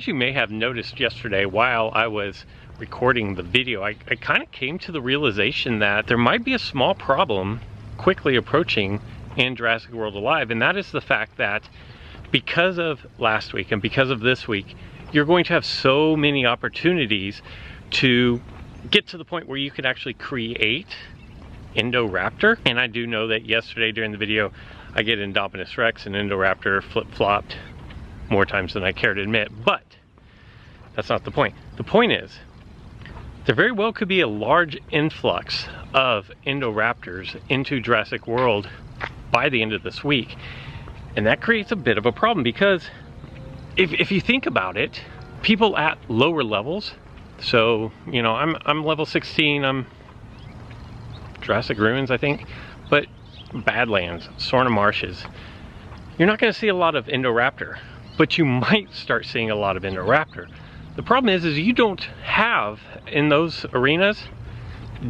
As you may have noticed yesterday while I was recording the video, I kind of came to the realization that there might be a small problem quickly approaching in Jurassic World Alive, and that is the fact that because of last week and because of this week, you're going to have so many opportunities to get to the point where you could actually create Indoraptor. And I do know that yesterday during the video, I get Indominus Rex and Indoraptor flip-flopped more times than I care to admit, but that's not the point. The point is, there very well could be a large influx of Indoraptors into Jurassic World by the end of this week. And that creates a bit of a problem because if you think about it, people at lower levels, so, you know, I'm level 16, I'm Jurassic Ruins, I think, but Badlands, Sorna Marshes, you're not going to see a lot of Indoraptor, but you might start seeing a lot of Indoraptor. The problem is you don't have, in those arenas,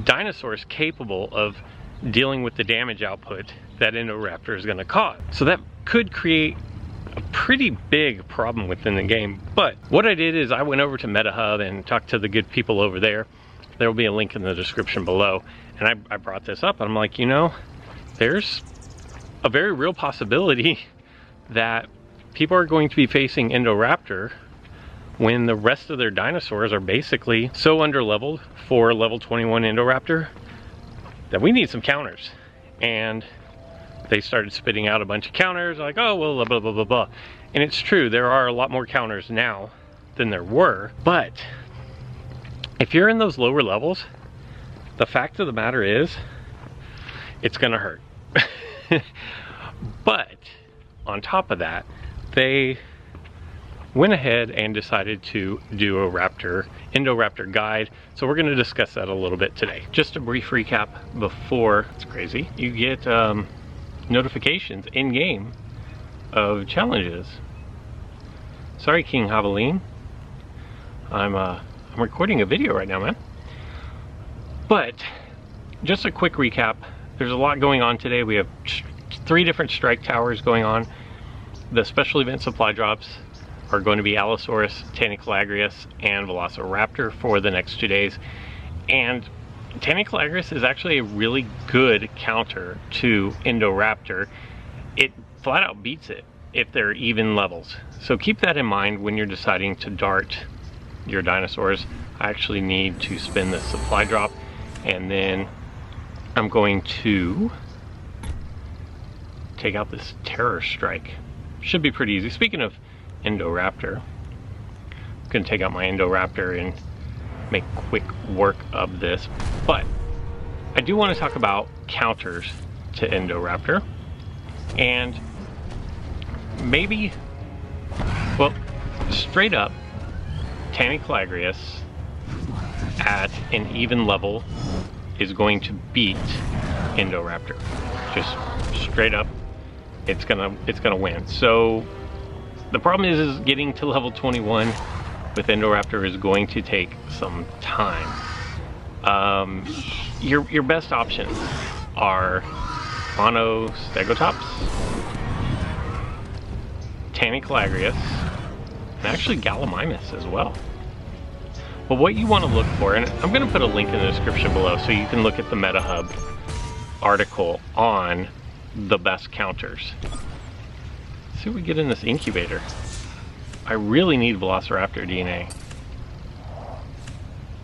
dinosaurs capable of dealing with the damage output that Indoraptor is going to cause. So that could create a pretty big problem within the game. But what I did is I went over to MetaHub and talked to the good people over there. There will be a link in the description below. And I brought this up. I'm like, you know, there's a very real possibility that people are going to be facing Indoraptor when the rest of their dinosaurs are basically so underleveled for level 21 Indoraptor that we need some counters. And they started spitting out a bunch of counters like, oh, well, blah, blah, blah, blah, blah. And it's true, there are a lot more counters now than there were. But if you're in those lower levels, the fact of the matter is, it's gonna hurt. But on top of that, they went ahead and decided to do a Indoraptor guide. So we're gonna discuss that a little bit today. Just a brief recap before, it's crazy, you get notifications in game of challenges. Sorry, King Javelin. I'm recording a video right now, man. But just a quick recap. There's a lot going on today. We have 3 different strike towers going on. The special event supply drops are going to be Allosaurus, Tanicolagrius, and Velociraptor for the next 2 days. And Tanicolagrius is actually a really good counter to Indoraptor. It flat out beats it if they're even levels. So keep that in mind when you're deciding to dart your dinosaurs. I actually need to spin this supply drop, and then I'm going to take out this Terror Strike. Should be pretty easy. Speaking of Indoraptor, I'm gonna take out my Indoraptor and make quick work of this. But I do want to talk about counters to Indoraptor, and maybe, well, straight up, Tanicolagrius at an even level is going to beat Indoraptor. Just straight up, it's gonna win. So the problem is getting to level 21 with Indoraptor is going to take some time. Your best options are Monostegotops, Tanicolagrius, and actually Gallimimus as well. But what you want to look for, and I'm going to put a link in the description below so you can look at the MetaHub article on the best counters. Let's see what we get in this incubator. I really need Velociraptor DNA.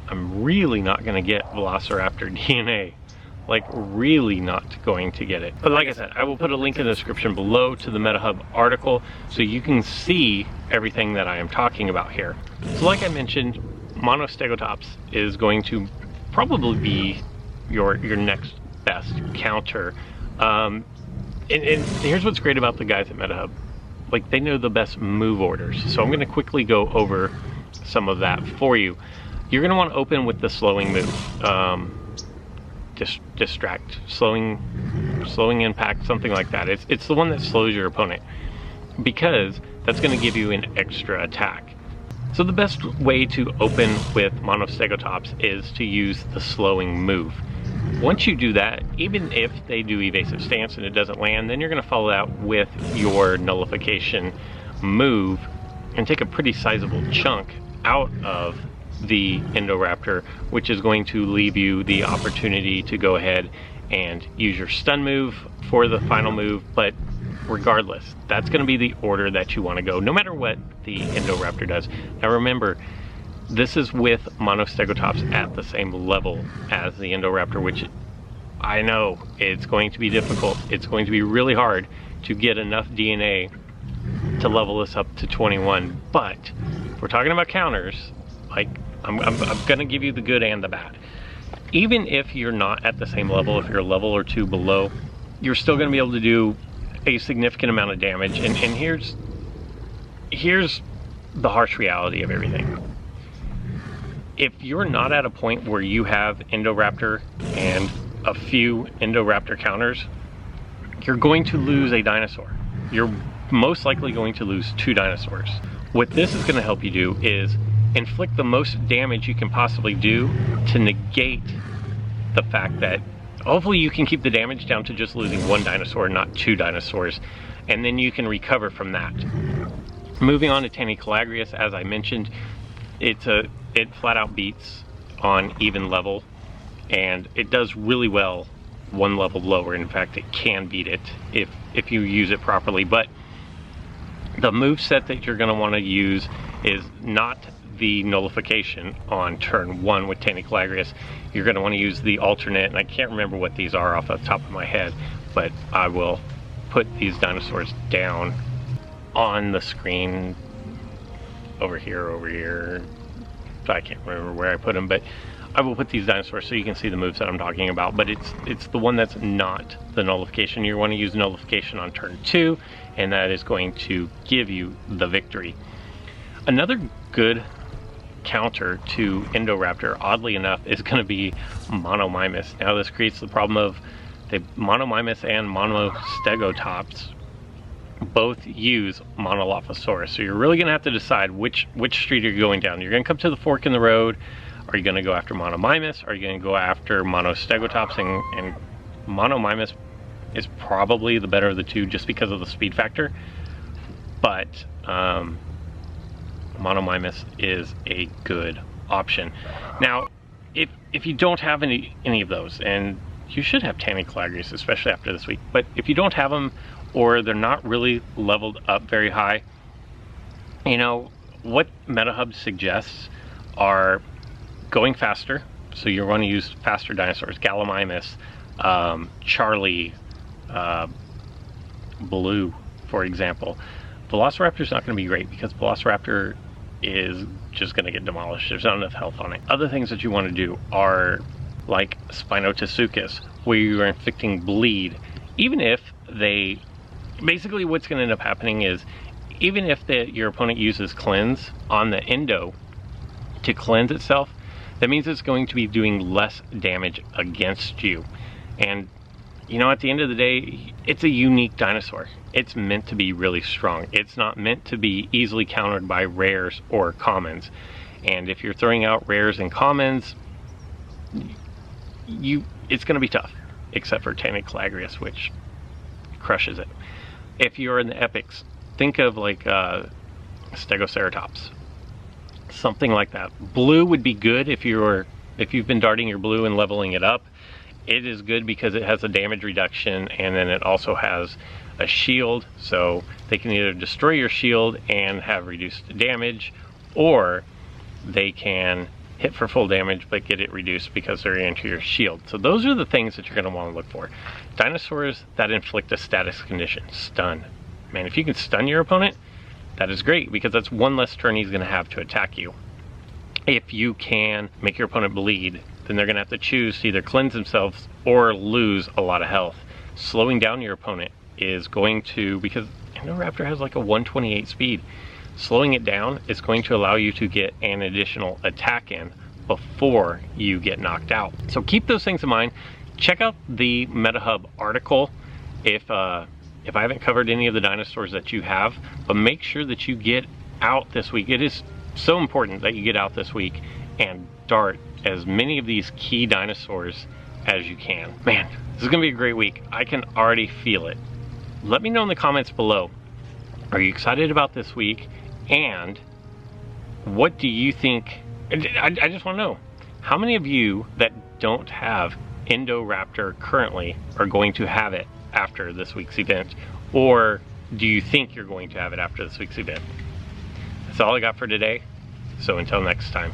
I'm really not going to get Velociraptor DNA. Like, really not going to get it. But like I said, I will put a link in the description below to the MetaHub article so you can see everything that I am talking about here. So like I mentioned, Monostegotops is going to probably be your next best counter. And here's what's great about the guys at MetaHub. Like, they know the best move orders. So I'm going to quickly go over some of that for you. You're going to want to open with the slowing move. Distract, slowing impact, something like that. It's the one that slows your opponent, because that's going to give you an extra attack. So the best way to open with Monostegotops is to use the slowing move. Once you do that, even if they do evasive stance and it doesn't land, then you're going to follow that with your nullification move, and take a pretty sizable chunk out of the Indoraptor, which is going to leave you the opportunity to go ahead and use your stun move for the final move. But regardless, that's going to be the order that you want to go, no matter what the Indoraptor does. Now remember, this is with monostegotops at the same level as the Indoraptor, which I know it's going to be difficult. It's going to be really hard to get enough DNA to level this up to 21. But if we're talking about counters, like I'm gonna give you the good and the bad. Even if you're not at the same level, if you're a level or two below, you're still gonna be able to do a significant amount of damage. And here's the harsh reality of everything. If you're not at a point where you have Indoraptor and a few Indoraptor counters, you're going to lose a dinosaur. You're most likely going to lose 2 dinosaurs. What this is going to help you do is inflict the most damage you can possibly do to negate the fact that hopefully you can keep the damage down to just losing 1 dinosaur, not 2 dinosaurs, and then you can recover from that. Moving on to Tanicolagrius, as I mentioned, it flat out beats on even level, and it does really well 1 level lower. In fact, it can beat it if you use it properly. But the move set that you're going to want to use is not the nullification on turn 1 with Tanicolagrius. You're going to want to use the alternate, and I can't remember what these are off the top of my head, but I will put these dinosaurs down on the screen over here. I can't remember where I put them, but I will put these dinosaurs so you can see the moves that I'm talking about. But it's the one that's not the nullification. You want to use nullification on turn 2, and that is going to give you the victory. Another good counter to Indoraptor, oddly enough, is going to be Monomimus. Now this creates the problem of the Monomimus and Monostegotops both use Monolophosaurus. So you're really going to have to decide which street are you going down. You're going to come to the fork in the road. Are you going to go after Monomimus? Are you going to go after Monostegotops? And Monomimus is probably the better of the two just because of the speed factor. But Monomimus is a good option. Now, if you don't have any of those, and you should have Tanicolagrius, especially after this week, but if you don't have them, or they're not really leveled up very high, you know, what MetaHub suggests are going faster. So you're going to use faster dinosaurs, Gallimimus, Charlie, Blue, for example. Velociraptor's not going to be great because Velociraptor is just going to get demolished. There's not enough health on it. Other things that you want to do are like Spinotosuchus, where you're inflicting bleed. Even if they, basically what's going to end up happening is, even if your opponent uses cleanse on the Endo to cleanse itself, that means it's going to be doing less damage against you. And you know, at the end of the day, it's a unique dinosaur. It's meant to be really strong. It's not meant to be easily countered by rares or commons. And if you're throwing out rares and commons, it's going to be tough, except for Tanicolagrius, which crushes it. If you're in the epics, think of like Stegoceratops, something like that. Blue would be good if you've been darting your blue and leveling it up. It is good because it has a damage reduction, and then it also has a shield, so they can either destroy your shield and have reduced damage, or they can hit for full damage but get it reduced because they're into your shield. So those are the things that you're going to want to look for. Dinosaurs that inflict a status condition, stun. Man, if you can stun your opponent, that is great because that's one less turn he's going to have to attack you. If you can make your opponent bleed, then they're going to have to choose to either cleanse themselves or lose a lot of health. Slowing down your opponent is going to, because Indoraptor has like a 128 speed, slowing it down is going to allow you to get an additional attack in before you get knocked out. So keep those things in mind. Check out the MetaHub article if I haven't covered any of the dinosaurs that you have, but make sure that you get out this week. It is so important that you get out this week and dart as many of these key dinosaurs as you can. Man, this is gonna be a great week. I can already feel it. Let me know in the comments below, are you excited about this week? And what do you think? I just want to know, how many of you that don't have Indoraptor currently are going to have it after this week's event? Or do you think you're going to have it after this week's event? That's all I got for today. So until next time.